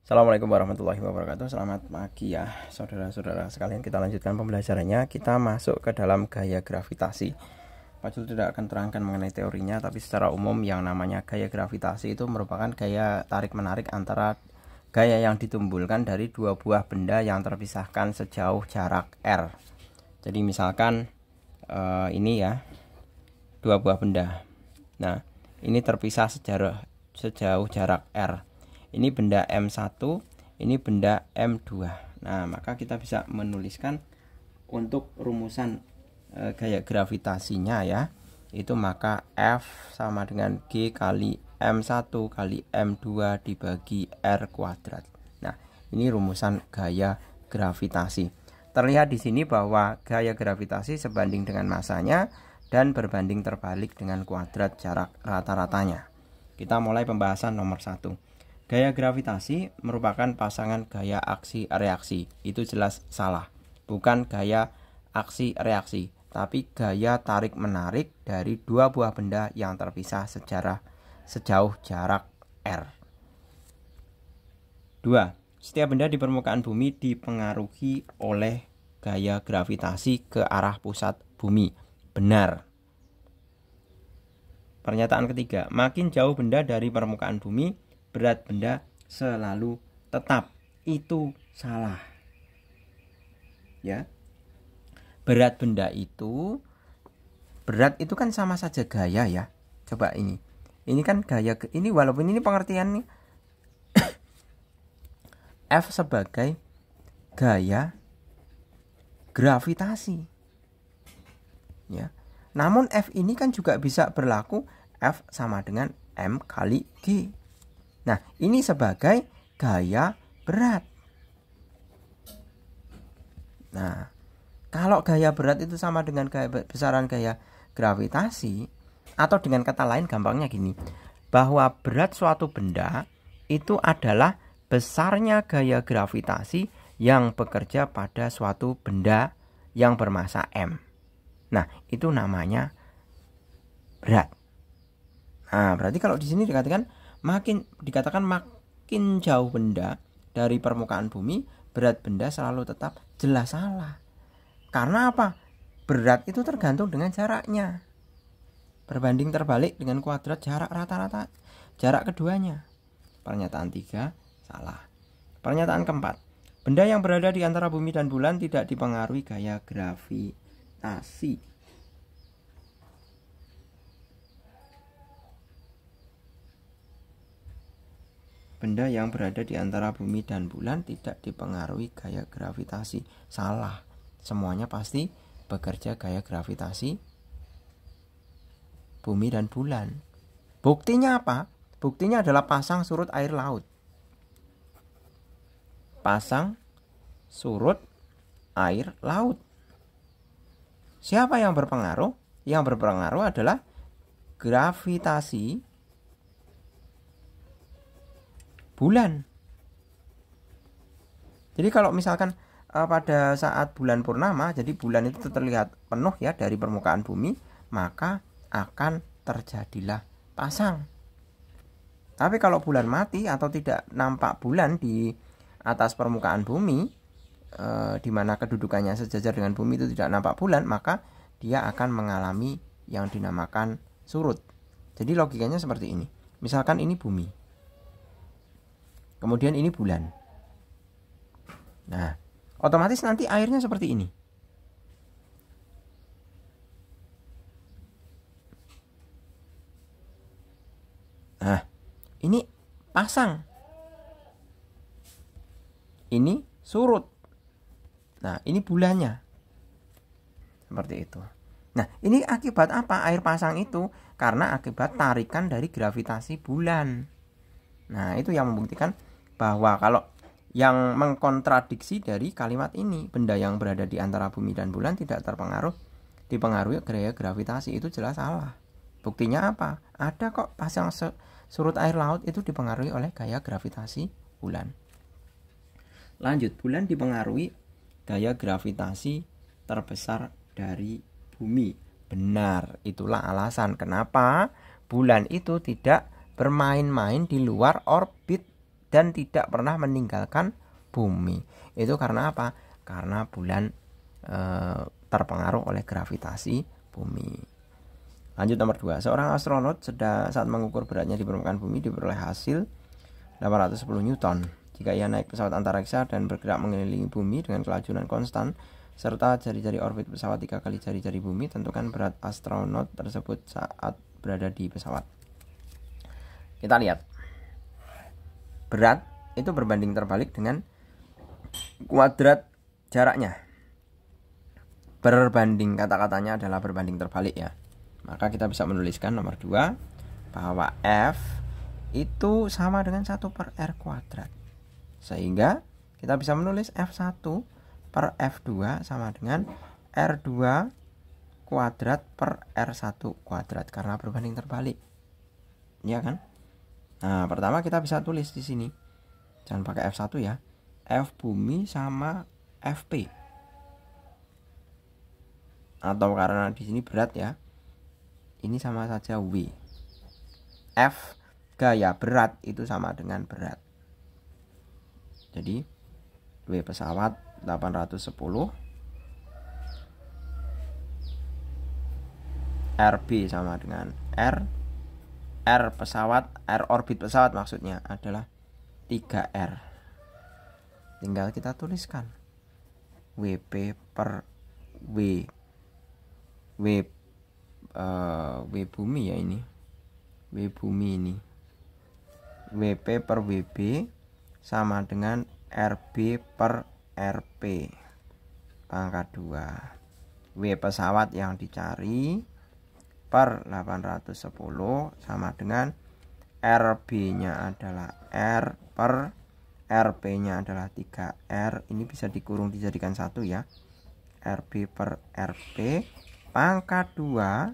Assalamualaikum warahmatullahi wabarakatuh. Selamat pagi ya saudara-saudara sekalian. Kita lanjutkan pembelajarannya. Kita masuk ke dalam gaya gravitasi. Pak Jul tidak akan terangkan mengenai teorinya, tapi secara umum yang namanya gaya gravitasi itu merupakan gaya tarik-menarik antara gaya yang ditimbulkan dari dua buah benda yang terpisahkan sejauh jarak r. Jadi misalkan ini ya, dua buah benda. Nah, ini terpisah sejauh jarak r. Ini benda M1, ini benda M2. Nah, maka kita bisa menuliskan untuk rumusan gaya gravitasinya ya. Itu maka F sama dengan G kali M1 kali M2 dibagi R kuadrat. Nah, ini rumusan gaya gravitasi. Terlihat di sini bahwa gaya gravitasi sebanding dengan masanya dan berbanding terbalik dengan kuadrat jarak rata-ratanya. Kita mulai pembahasan nomor 1. Gaya gravitasi merupakan pasangan gaya aksi reaksi. Itu jelas salah. Bukan gaya aksi reaksi, tapi gaya tarik menarik dari dua buah benda yang terpisah sejauh jarak r. 2. Setiap benda di permukaan bumi dipengaruhi oleh gaya gravitasi ke arah pusat bumi. Benar. Pernyataan ketiga, makin jauh benda dari permukaan bumi, berat benda selalu tetap. Itu salah. Ya. Berat itu kan sama saja gaya ya. Coba ini. Ini kan gaya, ini walaupun ini pengertian nih F sebagai gaya gravitasi. Ya. Namun F ini kan juga bisa berlaku F sama dengan M kali G. Nah, ini sebagai gaya berat. Nah, kalau gaya berat itu sama dengan besaran gaya gravitasi, atau dengan kata lain gampangnya gini, bahwa berat suatu benda itu adalah besarnya gaya gravitasi yang bekerja pada suatu benda yang bermassa M. Nah, itu namanya berat. Nah, berarti kalau di sini dikatakan makin jauh benda dari permukaan bumi, berat benda selalu tetap, jelas salah. Karena apa? Berat itu tergantung dengan jaraknya. Berbanding terbalik dengan kuadrat jarak rata-rata jarak keduanya. Pernyataan 3 salah. Pernyataan keempat, benda yang berada di antara bumi dan bulan tidak dipengaruhi gaya gravitasi. Benda yang berada di antara bumi dan bulan tidak dipengaruhi gaya gravitasi. Salah. Semuanya pasti bekerja gaya gravitasi bumi dan bulan. Buktinya apa? Buktinya adalah pasang surut air laut. Pasang surut air laut. Siapa yang berpengaruh? Yang berpengaruh adalah gravitasi bulan. Jadi kalau misalkan pada saat bulan purnama, jadi bulan itu terlihat penuh ya dari permukaan bumi, maka akan terjadilah pasang. Tapi kalau bulan mati atau tidak nampak bulan di atas permukaan bumi, di mana kedudukannya sejajar dengan bumi itu tidak nampak bulan, maka dia akan mengalami yang dinamakan surut. Jadi logikanya seperti ini. Misalkan ini bumi, kemudian ini bulan. Nah, otomatis nanti airnya seperti ini. Nah, ini pasang. Ini surut. Nah, ini bulannya. Seperti itu. Nah, ini akibat apa? Air pasang itu karena akibat tarikan dari gravitasi bulan. Nah, itu yang membuktikan bahwa kalau yang mengkontradiksi dari kalimat ini, benda yang berada di antara bumi dan bulan tidak dipengaruhi gaya gravitasi, itu jelas salah. Buktinya apa? Ada kok pasang surut air laut itu dipengaruhi oleh gaya gravitasi bulan. Lanjut, bulan dipengaruhi gaya gravitasi terbesar dari bumi. Benar, itulah alasan kenapa bulan itu tidak bermain-main di luar orbit dan tidak pernah meninggalkan bumi. Itu karena apa? Karena bulan terpengaruh oleh gravitasi bumi. Lanjut nomor 2. Seorang astronot saat mengukur beratnya di permukaan bumi diperoleh hasil 810 Newton. Jika ia naik pesawat antariksa dan bergerak mengelilingi bumi dengan kelajuan konstan serta jari-jari orbit pesawat 3 kali jari-jari bumi, tentukan berat astronot tersebut saat berada di pesawat. Kita lihat. Berat itu berbanding terbalik dengan kuadrat jaraknya. Berbanding, kata-katanya adalah berbanding terbalik ya. Maka kita bisa menuliskan nomor 2 bahwa F itu sama dengan 1/R kuadrat. Sehingga kita bisa menulis F1 per F2 sama dengan R2 kuadrat per R1 kuadrat karena berbanding terbalik. Ya kan? Nah, pertama kita bisa tulis di sini. Jangan pakai F1 ya. F bumi sama Fp. Atau karena di sini berat ya. Ini sama saja W. F gaya berat itu sama dengan berat. Jadi W pesawat 810, RB sama dengan R pesawat, R orbit pesawat maksudnya adalah 3R. Tinggal kita tuliskan WP per W bumi ya ini. W bumi ini. WP per WB sama dengan RB per RP pangkat 2. W pesawat yang dicari per 810 sama dengan RB-nya adalah R per RP-nya adalah 3R. Ini bisa dikurung dijadikan 1 ya. RB per RP pangkat 2,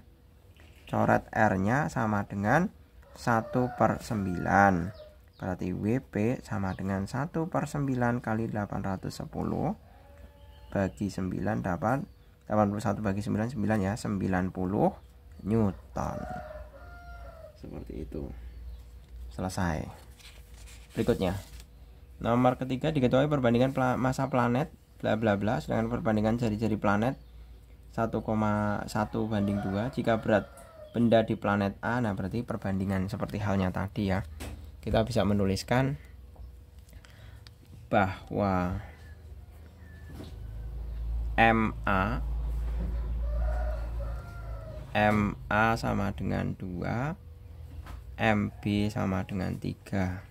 coret R-nya sama dengan 1/9. Berarti WP sama dengan 1/9 kali 810 bagi 9 dapat 81 bagi 9 ya, 90 Newton. Seperti itu. Selesai. Berikutnya. Nomor ketiga, diketahui perbandingan massa planet bla bla bla, sedangkan perbandingan jari-jari planet 1,1/2 jika berat benda di planet A. Nah, berarti perbandingan seperti halnya tadi ya. Kita bisa menuliskan bahwa MA sama dengan 2, MB sama dengan 3,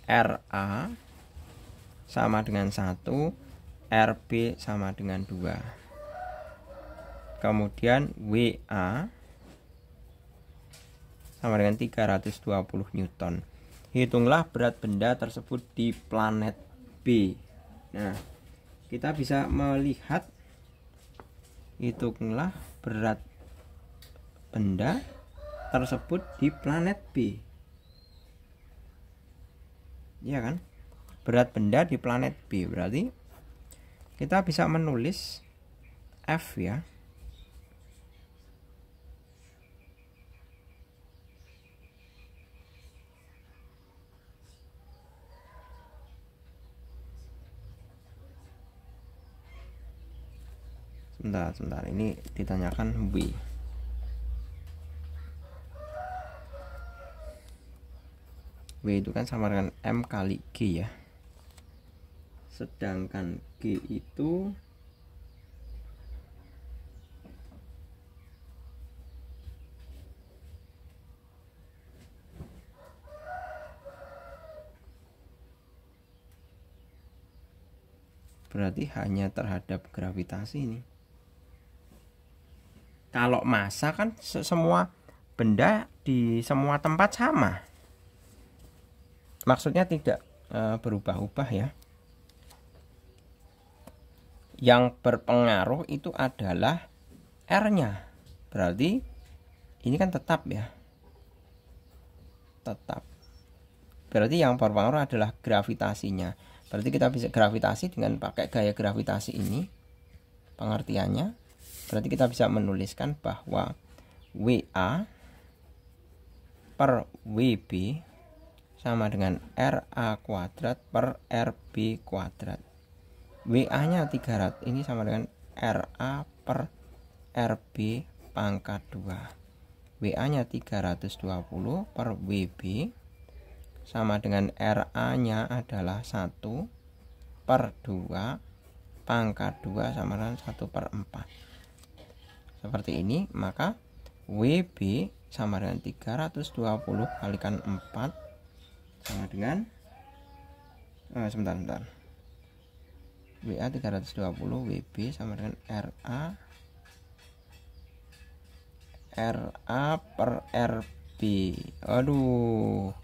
RA sama dengan 1, RB sama dengan 2. Kemudian WA sama dengan 320 Newton. Hitunglah berat benda tersebut di planet B. Nah, kita bisa melihat, hitunglah berat benda tersebut di planet B. Ya kan? Berat benda di planet B. Berarti kita bisa menulis F ya. Sebentar, ini ditanyakan W. W itu kan sama dengan M kali G ya. Sedangkan G itu berarti hanya terhadap gravitasi ini. Kalau massa kan semua benda di semua tempat sama. Maksudnya tidak berubah-ubah ya. Yang berpengaruh itu adalah R-nya. Berarti ini kan tetap ya. Tetap. Berarti yang berpengaruh adalah gravitasinya. Berarti kita bisa gravitasi dengan pakai gaya gravitasi ini. Pengertiannya. Berarti kita bisa menuliskan bahwa WA per WB sama dengan RA kuadrat per RB kuadrat. WA-nya 300, ini sama dengan RA per RB pangkat 2. WA-nya 320 per WB sama dengan RA-nya adalah 1 per 2 pangkat 2 sama dengan 1 per 4. Seperti ini, maka WB sama dengan 320 kalikan 4 sama dengan sebentar. WA 320, WB sama dengan RA per RB. Aduh,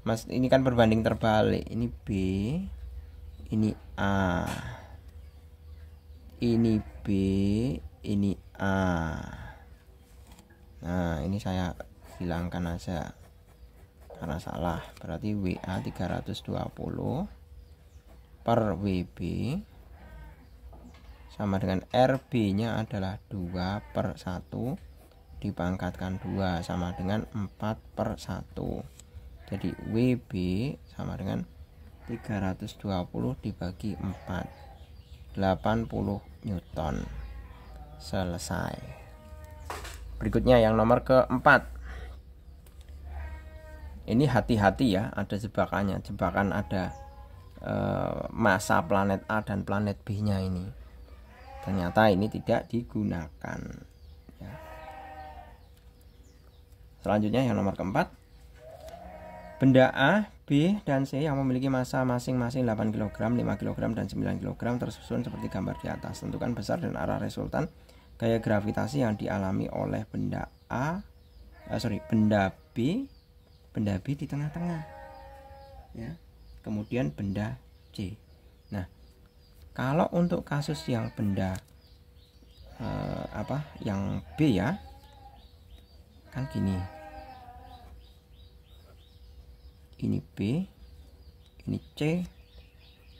Mas, ini kan berbanding terbalik. Ini B, ini A. Ini B, ini A. Nah, ini saya hilangkan aja karena salah. Berarti WA 320 per WB sama dengan RB nya adalah 2 per 1 dipangkatkan 2 sama dengan 4 per 1. Jadi WB sama dengan 320 dibagi 4, 80 Newton. Selesai. Berikutnya yang nomor keempat. Ini hati-hati ya, ada jebakannya. Jebakan ada massa planet A dan planet B nya ini. Ternyata ini tidak digunakan ya. Selanjutnya yang nomor keempat. Benda A, B, dan C yang memiliki massa masing-masing 8 kg, 5 kg, dan 9 kg tersusun seperti gambar di atas. Tentukan besar dan arah resultan gaya gravitasi yang dialami oleh benda B. Benda B di tengah-tengah ya. Kemudian benda C. Nah, kalau untuk kasus yang benda yang B ya, kan gini. Ini B, ini C,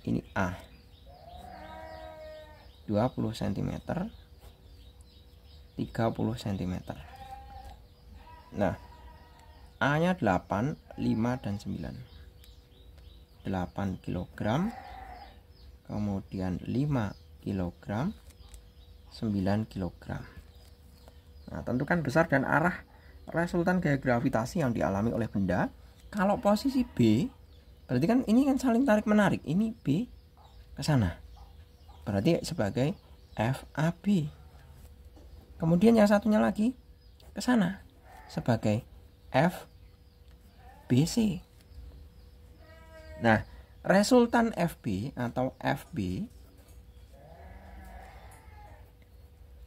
ini A. 20 cm, 30 cm. Nah, A-nya 8, 5, dan 9. 8 kg, kemudian 5 kg, 9 kg. Nah, tentukan besar dan arah resultan gaya gravitasi yang dialami oleh benda. Kalau posisi B, berarti kan ini kan saling tarik menarik. Ini B ke sana, berarti sebagai FAB. Kemudian yang satunya lagi ke sana sebagai FBC. Nah, resultan FB atau FB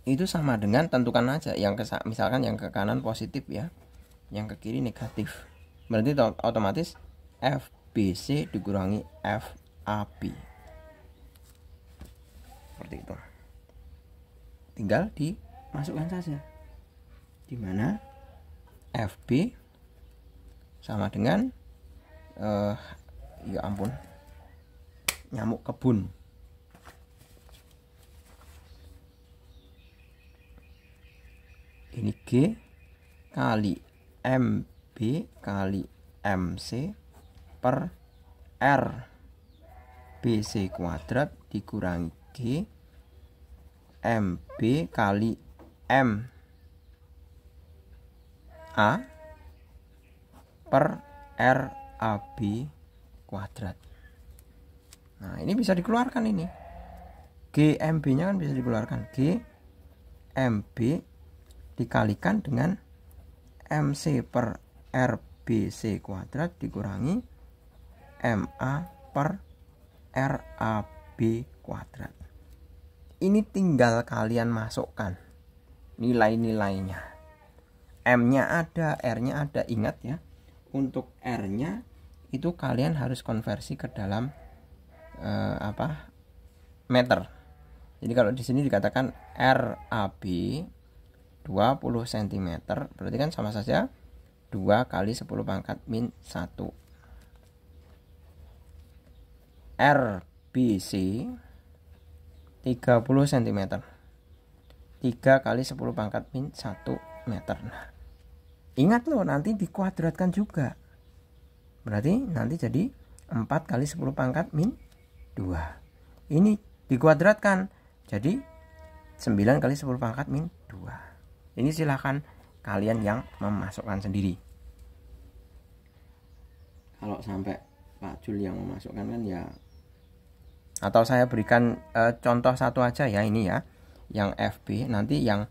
itu sama dengan, tentukan aja yang misalkan yang ke kanan positif ya, yang ke kiri negatif. Berarti otomatis FBC dikurangi FAB. Seperti itu. Tinggal dimasukkan saja. Di mana FB sama dengan ya ampun, nyamuk kebun. Ini G kali MB kali MC per R BC kuadrat dikurangi G MB kali M A per RAB kuadrat. Nah, ini bisa dikeluarkan ini. GMB nya kan bisa dikeluarkan. GMB dikalikan dengan MC per RBC kuadrat dikurangi MA per RAB kuadrat. Ini tinggal kalian masukkan nilai-nilainya. M-nya ada, R-nya ada. Ingat ya, untuk R-nya itu kalian harus konversi ke dalam meter. Jadi kalau di sini dikatakan RAB 20 cm, berarti kan sama saja 2 kali 10 pangkat min 1. RBC 30 cm, 3 kali 10 pangkat min 1 meter. Nah, ingat loh, nanti dikuadratkan juga. Berarti nanti jadi 4 kali 10 pangkat min 2. Ini dikuadratkan jadi 9 kali 10 pangkat min 2. Ini silahkan kalian yang memasukkan sendiri. Kalau sampai Pak Jul yang memasukkan kan ya, atau saya berikan contoh satu aja ya, ini ya yang FB. Nanti yang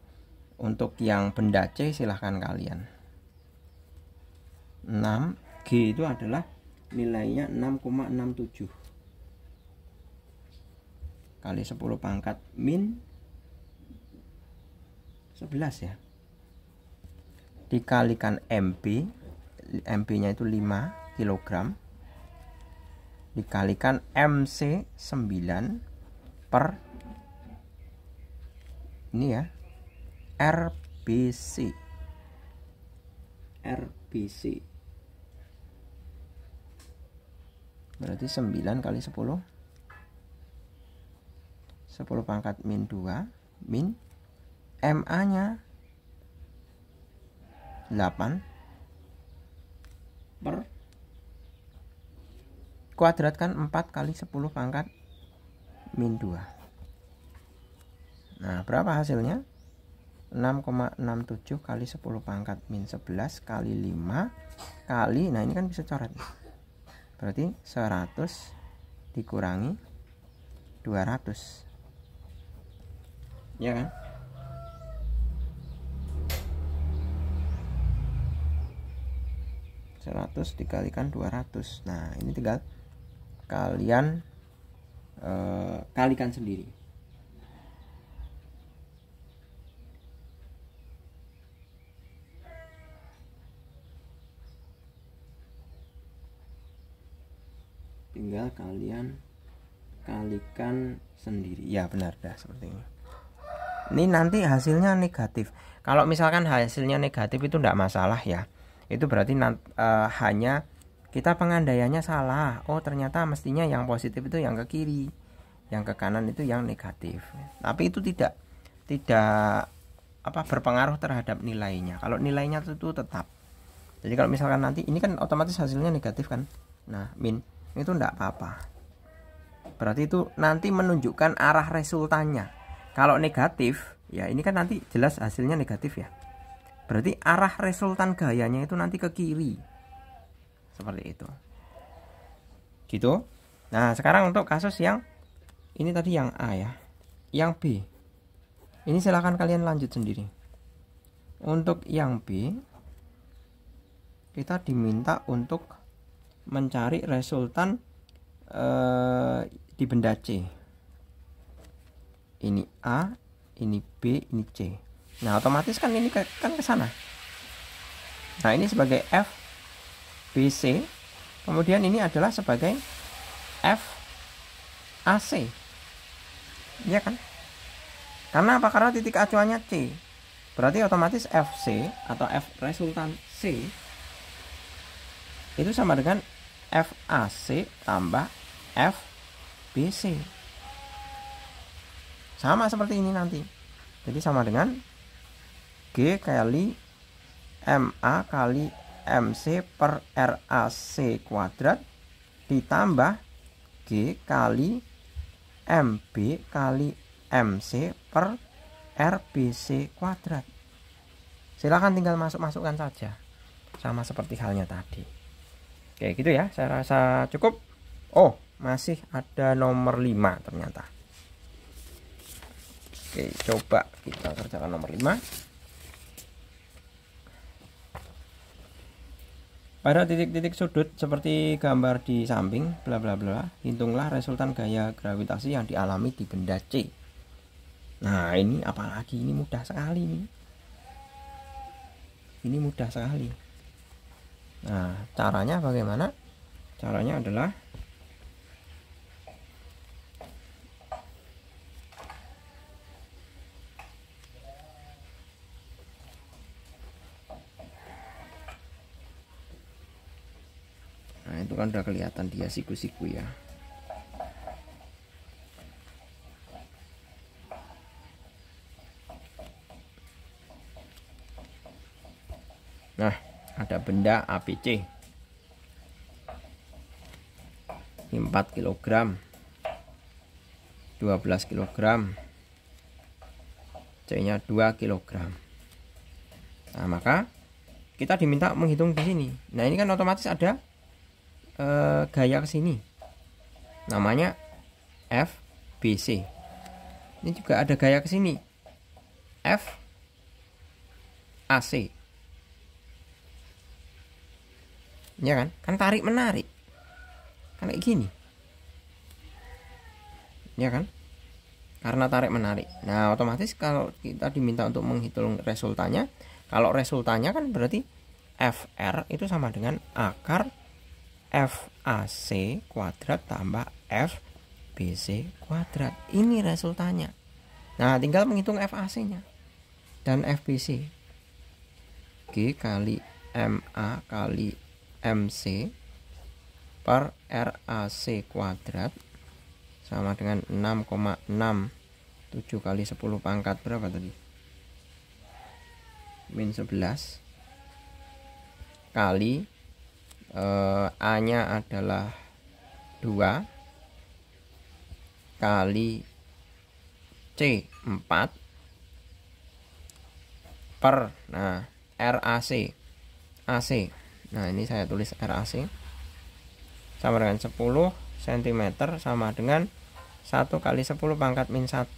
untuk yang benda C silahkan kalian. 6G itu adalah nilainya 6,67 kali 10 pangkat min 11 ya, dikalikan MB. MB nya itu 5 kg, dikalikan MC 9 per ini ya RBC. Berarti 9 kali 10 pangkat min 2 min MA nya 8 per kuadratkan 4 kali 10 pangkat min 2. Nah, berapa hasilnya? 6,67 kali 10 pangkat min 11 kali 5 kali, nah ini kan bisa coret. Berarti 100 dikurangi 200. Ya kan? Seratus dikalikan 200. Nah, ini tinggal kalian kalikan sendiri. Tinggal kalian kalikan sendiri. Ya benar, dah seperti ini. Ini nanti hasilnya negatif. Kalau misalkan hasilnya negatif itu tidak masalah ya. Itu berarti hanya kita pengandaiannya salah. Oh, ternyata mestinya yang positif itu yang ke kiri, yang ke kanan itu yang negatif. Tapi itu tidak berpengaruh terhadap nilainya. Kalau nilainya itu tetap. Jadi kalau misalkan nanti ini kan otomatis hasilnya negatif kan. Nah, min itu enggak apa-apa. Berarti itu nanti menunjukkan arah resultannya. Kalau negatif, ya ini kan nanti jelas hasilnya negatif ya. Berarti arah resultan gayanya itu nanti ke kiri. Seperti itu. Gitu. Nah, sekarang untuk kasus yang ini tadi yang A ya. Yang B. Ini silahkan kalian lanjut sendiri. Untuk yang B, kita diminta untuk mencari resultan di benda C. Ini A, ini B, ini C. Nah, otomatis kan ini kan ke sana. Nah, ini sebagai F B C. Kemudian ini adalah sebagai F A C. Iya kan? Karena apa? Karena titik acuannya C. Berarti otomatis FC atau F resultan C itu sama dengan FAC tambah FBC. Sama seperti ini nanti. Jadi sama dengan G kali MA kali MC per RAC kuadrat ditambah G kali MB kali MC per RBC kuadrat. Silakan tinggal masukkan saja. Sama seperti halnya tadi. Oke, gitu ya. Saya rasa cukup. Oh, masih ada nomor 5 ternyata. Oke, coba kita kerjakan nomor 5. Pada titik-titik sudut seperti gambar di samping, bla bla bla, hitunglah resultan gaya gravitasi yang dialami di benda C. Nah, ini apalagi, ini mudah sekali nih. Ini mudah sekali. Nah, caranya bagaimana? Caranya adalah nah, itu kan udah kelihatan dia siku-siku ya. Nah, ada benda ABC. ini 4 kg, 12 kg, C nya 2 kg. Nah maka kita diminta menghitung di sini. Nah ini kan otomatis ada gaya ke sini, namanya FBC. Ini juga ada gaya ke sini, FAC. Ya kan tarik menarik kan kayak gini, ya kan, karena tarik menarik. Nah otomatis kalau kita diminta untuk menghitung resultannya, kalau resultannya kan berarti FR itu sama dengan akar FAC kuadrat tambah FBC kuadrat. Ini resultannya. Nah tinggal menghitung FAC nya dan FBC. G kali MA kali MC per RAC kuadrat sama dengan 6,67 kali 10 pangkat berapa tadi? Min 11 kali A nya adalah 2 kali C 4 per RAC AC. Nah ini saya tulis RAC sama dengan 10 cm sama dengan 1 kali 10 pangkat min 1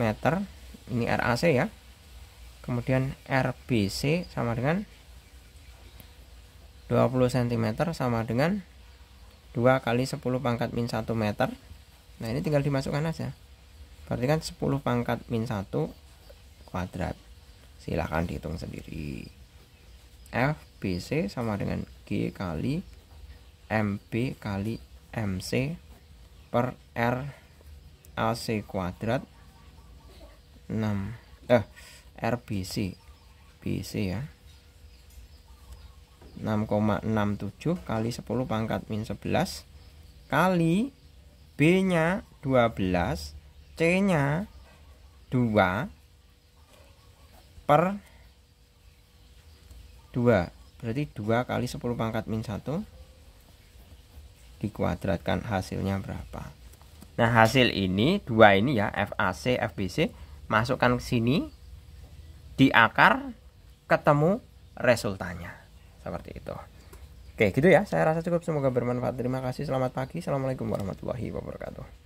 meter. Ini RAC ya. Kemudian RBC sama dengan 20 cm sama dengan 2 kali 10 pangkat min 1 meter. Nah ini tinggal dimasukkan aja. Berarti kan 10 pangkat min 1 kuadrat. Silahkan dihitung sendiri. FBC sama dengan G kali MB kali MC per RAC kuadrat 6 RBC BC ya 6,67 kali 10 pangkat min 11 kali B nya 12 C nya 2 per 2, berarti 2 kali 10 pangkat min 1 dikuadratkan, hasilnya berapa. Nah hasil ini 2 ini ya, FAC FBC, masukkan ke sini di akar, ketemu resultannya seperti itu. Oke gitu ya, saya rasa cukup, semoga bermanfaat. Terima kasih, selamat pagi, assalamualaikum warahmatullahi wabarakatuh.